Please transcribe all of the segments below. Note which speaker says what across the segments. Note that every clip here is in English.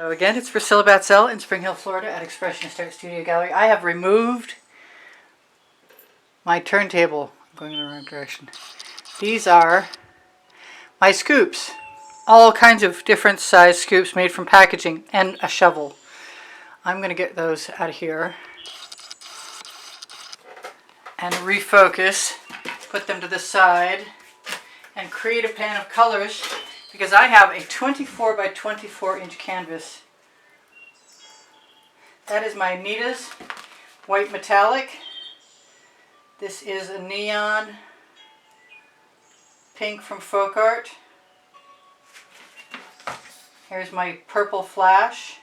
Speaker 1: So again, it's Priscilla Batzell in Spring Hill, Florida at Expressionist Art Studio Gallery. I have removed my turntable. I'm going in the wrong direction. These are my scoops. All kinds of different size scoops made from packaging and a shovel. I'm going to get those out of here and refocus, put them to the side, and create a pan of colors because I have a 24 by 24 inch canvas. That is my Anita's white metallic. This is a neon pink from Folk Art. Here's my purple flash,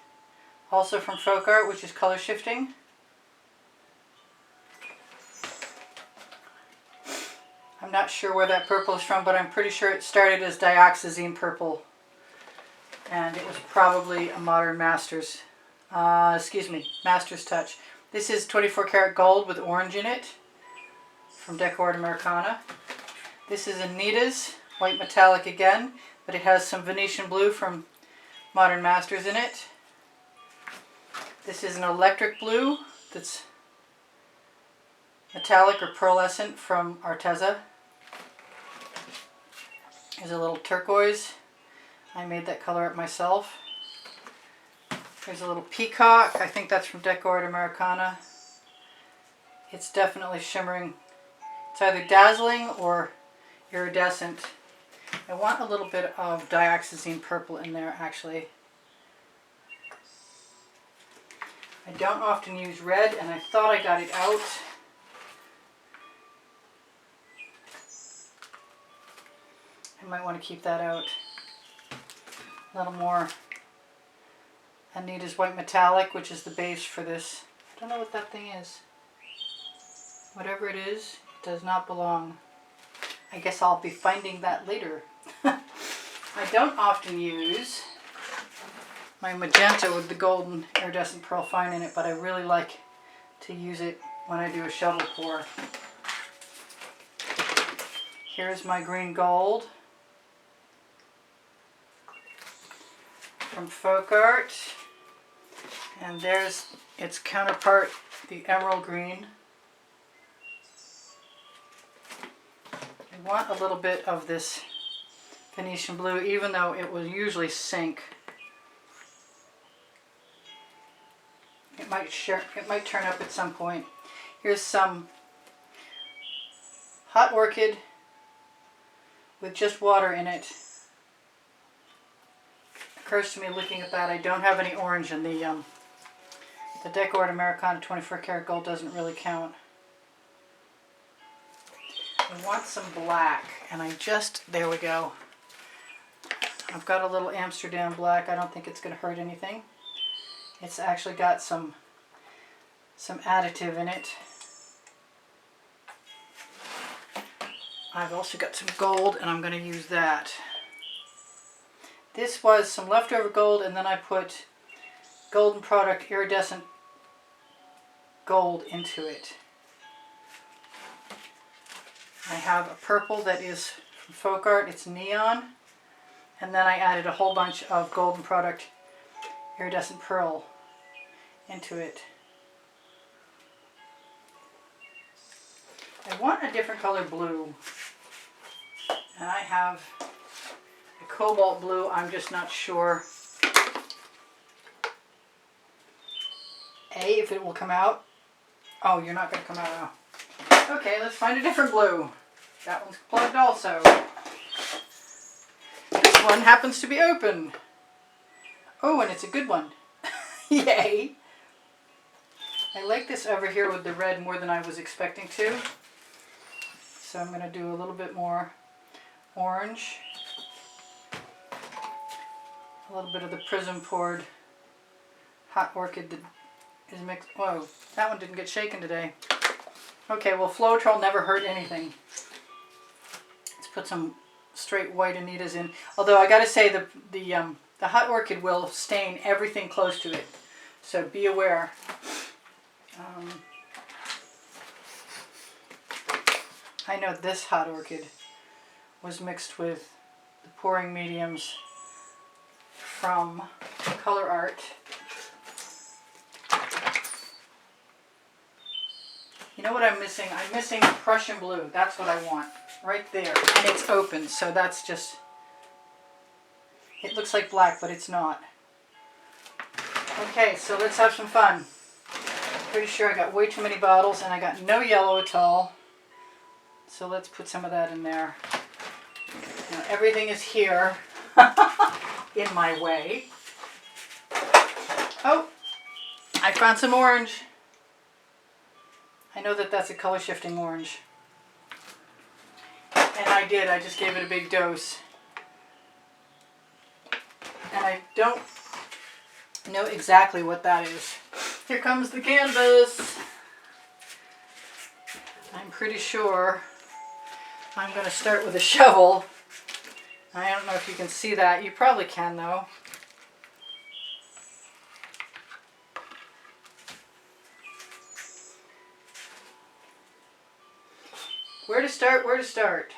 Speaker 1: also from Folk Art, which is color shifting. I'm not sure where that purple is from, but I'm pretty sure it started as dioxazine purple. And it was probably a modern Masters. Masters Touch. This is 24 karat gold with orange in it from Decor Americana. This is Anita's white metallic again, but it has some Venetian blue from Modern Masters in it. This is an electric blue that's metallic or pearlescent from Arteza. There's a little turquoise. I made that color up myself. There's a little peacock. I think that's from Decor Americana. It's definitely shimmering. It's either dazzling or iridescent. I want a little bit of dioxazine purple in there actually. I don't often use red and I thought I got it out. I might want to keep that out. A little more Anita's white metallic, which is the base for this. I don't know what that thing is. Whatever it is, it does not belong. I guess I'll be finding that later. I don't often use my magenta with the golden iridescent pearl fine in it, but I really like to use it when I do a shovel pour. Here's my green gold from Folk Art, and there's its counterpart, the emerald green. I want a little bit of this Venetian blue, even though it will usually sink. It might turn up at some point. Here's some hot orchid with just water in it. Occurs to me looking at that I don't have any orange in the Decor Americana 24 karat gold doesn't really count. I want some black, and there we go. I've got a little Amsterdam black. I don't think it's going to hurt anything. It's actually got some additive in it. I've also got some gold, and I'm going to use that. This was some leftover gold, and then I put Golden Product iridescent gold into it. I have a purple that is from Folk Art. It's neon. And then I added a whole bunch of Golden Product iridescent pearl into it. I want a different color blue. And I have a cobalt blue. I'm just not sure if it will come out. Oh, you're not going to come out now. Okay, let's find a different blue. That one's plugged also. This one happens to be open. Oh, and it's a good one. Yay! I like this over here with the red more than I was expecting to. So I'm going to do a little bit more orange. A little bit of the prism poured hot orchid that is mixed. Whoa, that one didn't get shaken today. Okay, well, Floetrol never hurt anything. Let's put some straight white Anitas in. Although I got to say the hot orchid will stain everything close to it, so be aware. I know this hot orchid was mixed with the pouring mediums from color art. You know what I'm missing? I'm missing Prussian blue. That's what I want. Right there. And it's open, so that's just... It looks like black, but it's not. Okay, so let's have some fun. Pretty sure I got way too many bottles and I got no yellow at all. So let's put some of that in there. Now, everything is here in my way. Oh, I found some orange. I know that that's a color shifting orange. And I did, I just gave it a big dose. And I don't know exactly what that is. Here comes the canvas. I'm pretty sure I'm going to start with a shovel. I don't know if you can see that. You probably can though. Where to start? Where to start?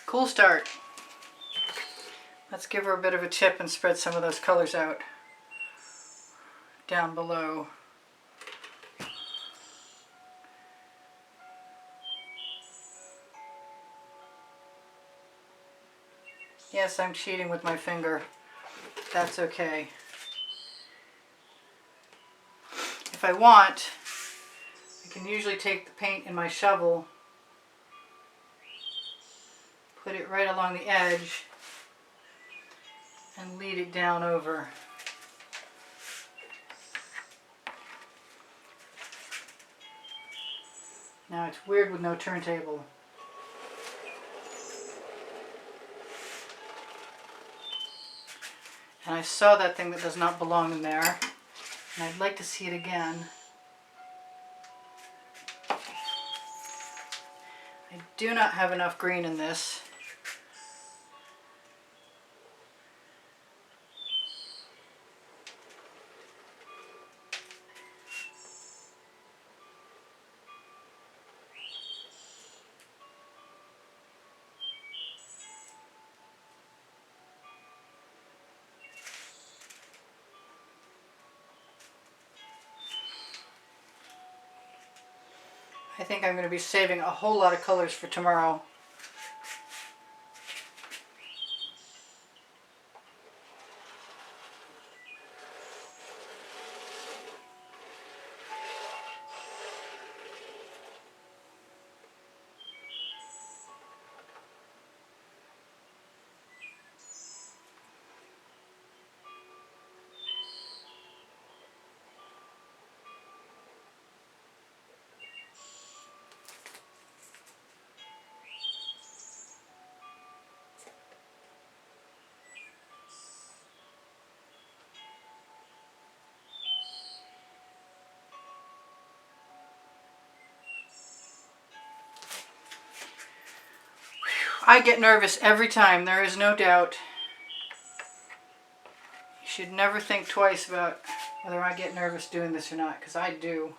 Speaker 1: Cool start. Let's give her a bit of a tip and spread some of those colors out down below. Yes, I'm cheating with my finger. That's okay. If I want, I can usually take the paint in my shovel, put it right along the edge, and lead it down over. Now it's weird with no turntable. And I saw that thing that does not belong in there, and I'd like to see it again. I do not have enough green in this. I think I'm going to be saving a whole lot of colors for tomorrow. I get nervous every time, there is no doubt. You should never think twice about whether I get nervous doing this or not, because I do.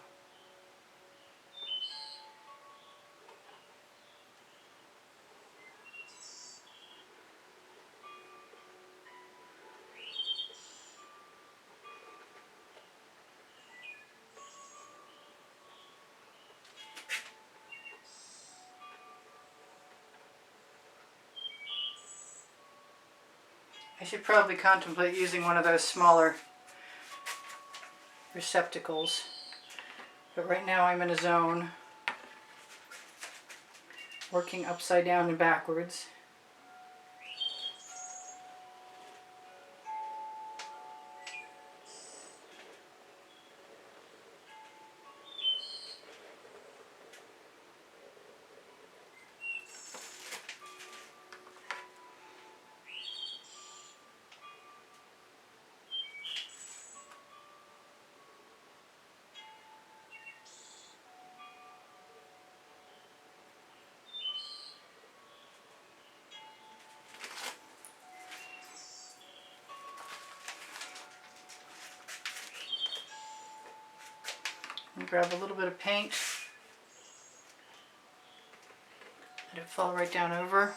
Speaker 1: I should probably contemplate using one of those smaller receptacles, but right now I'm in a zone, working upside down and backwards. And grab a little bit of paint. Let it fall right down over.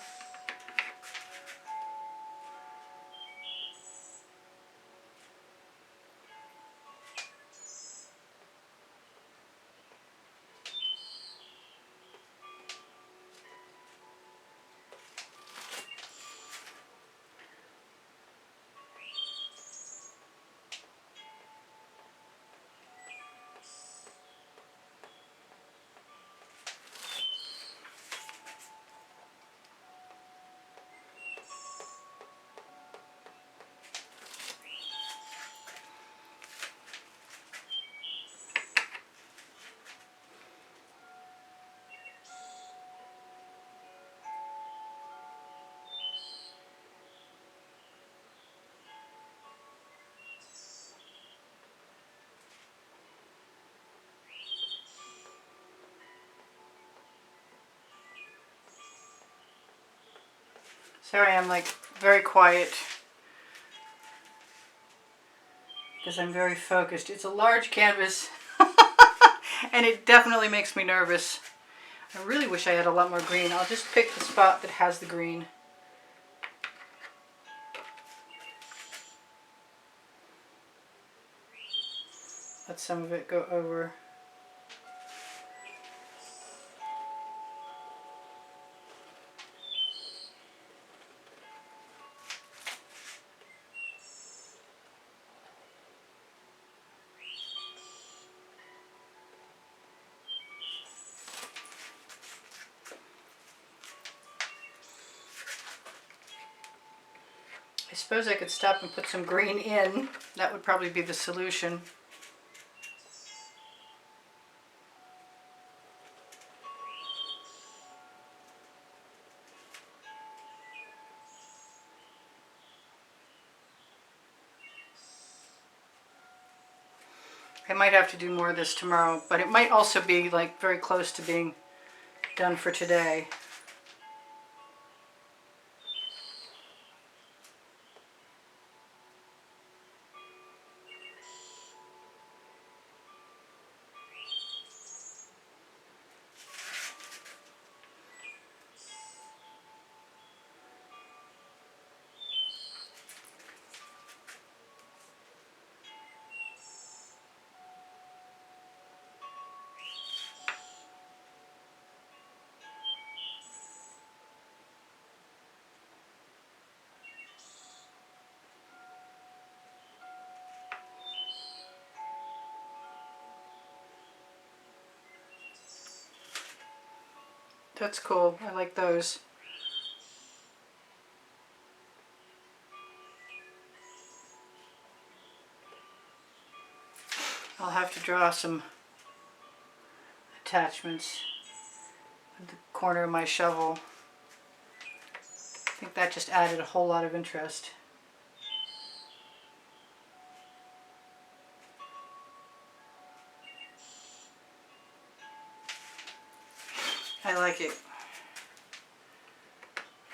Speaker 1: Sorry, I'm like very quiet because I'm very focused. It's a large canvas and it definitely makes me nervous. I really wish I had a lot more green. I'll just pick the spot that has the green. Let some of it go over. I suppose I could stop and put some green in. That would probably be the solution. I might have to do more of this tomorrow, but it might also be like very close to being done for today. That's cool. I like those. I'll have to draw some attachments with the corner of my shovel. I think that just added a whole lot of interest. I like it.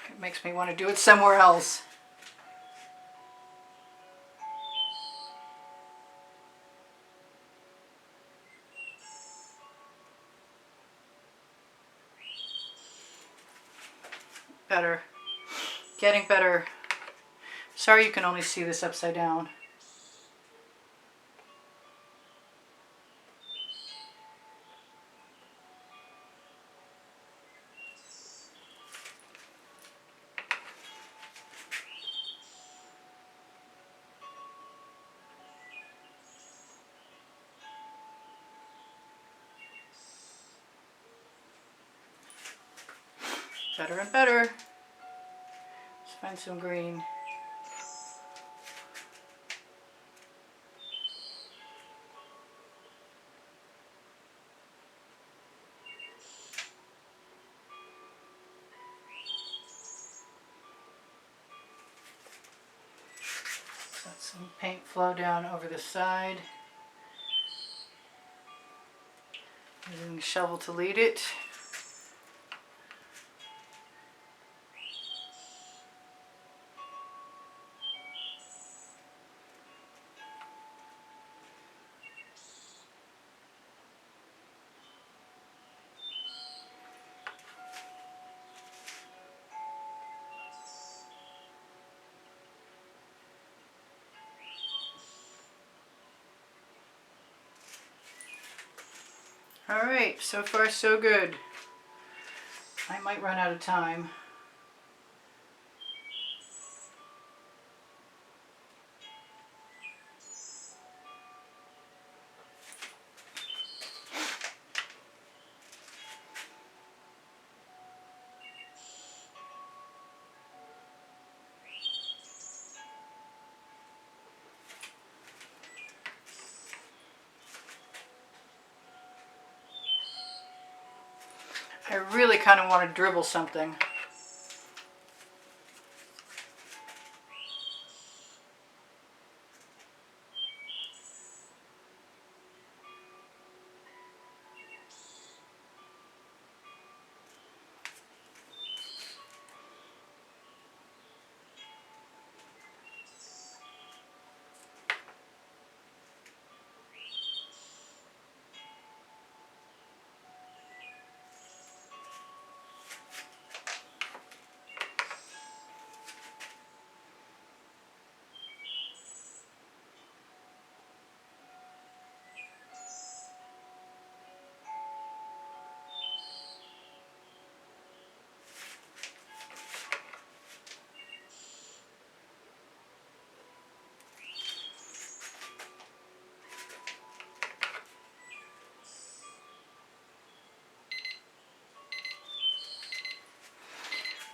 Speaker 1: It makes me want to do it somewhere else. Better. Getting better. Sorry you can only see this upside down. Better and better. Let's find some green. Let some paint flow down over the side. Using the shovel to lead it. Alright, so far so good. I might run out of time. I really kind of want to dribble something.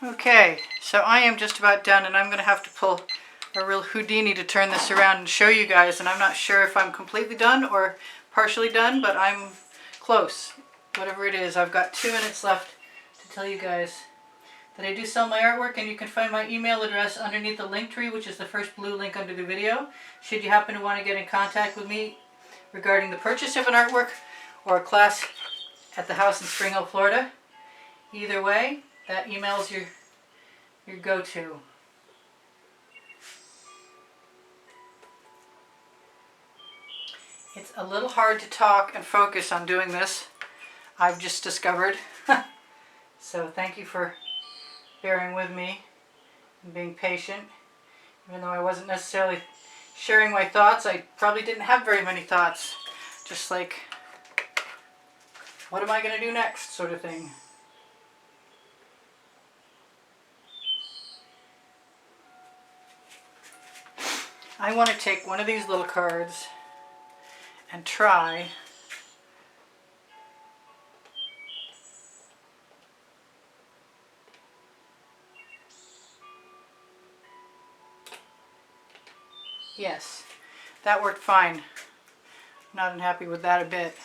Speaker 1: Okay, so I am just about done, and I'm going to have to pull a real Houdini to turn this around and show you guys, and I'm not sure if I'm completely done or partially done, but I'm close. Whatever it is, I've got 2 minutes left to tell you guys that I do sell my artwork, and you can find my email address underneath the link tree, which is the first blue link under the video, should you happen to want to get in contact with me regarding the purchase of an artwork or a class at the house in Spring Hill, Florida. Either way, that email is your go-to. It's a little hard to talk and focus on doing this, I've just discovered. So thank you for bearing with me and being patient. Even though I wasn't necessarily sharing my thoughts, I probably didn't have very many thoughts. Just like, what am I going to do next, sort of thing. I want to take one of these little cards and try yes, that worked fine. Not unhappy with that a bit.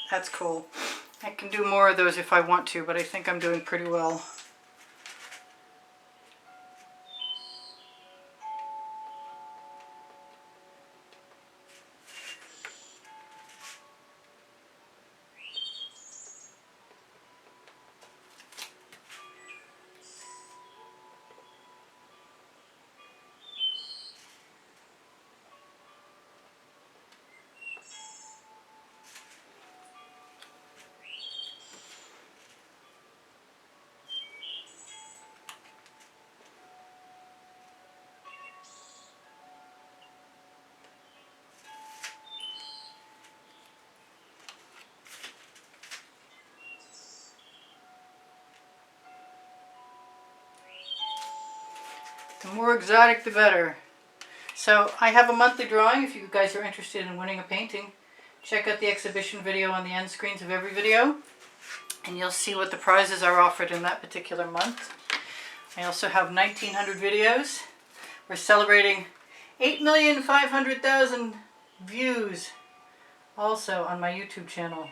Speaker 1: That's cool. I can do more of those if I want to, but I think I'm doing pretty well. The more exotic, the better. So I have a monthly drawing. If you guys are interested in winning a painting, check out the exhibition video on the end screens of every video, and you'll see what the prizes are offered in that particular month. I also have 1,900 videos. We're celebrating 8,500,000 views also on my YouTube channel.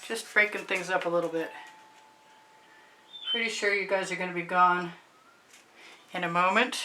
Speaker 1: Just breaking things up a little bit. Pretty sure you guys are going to be gone in a moment.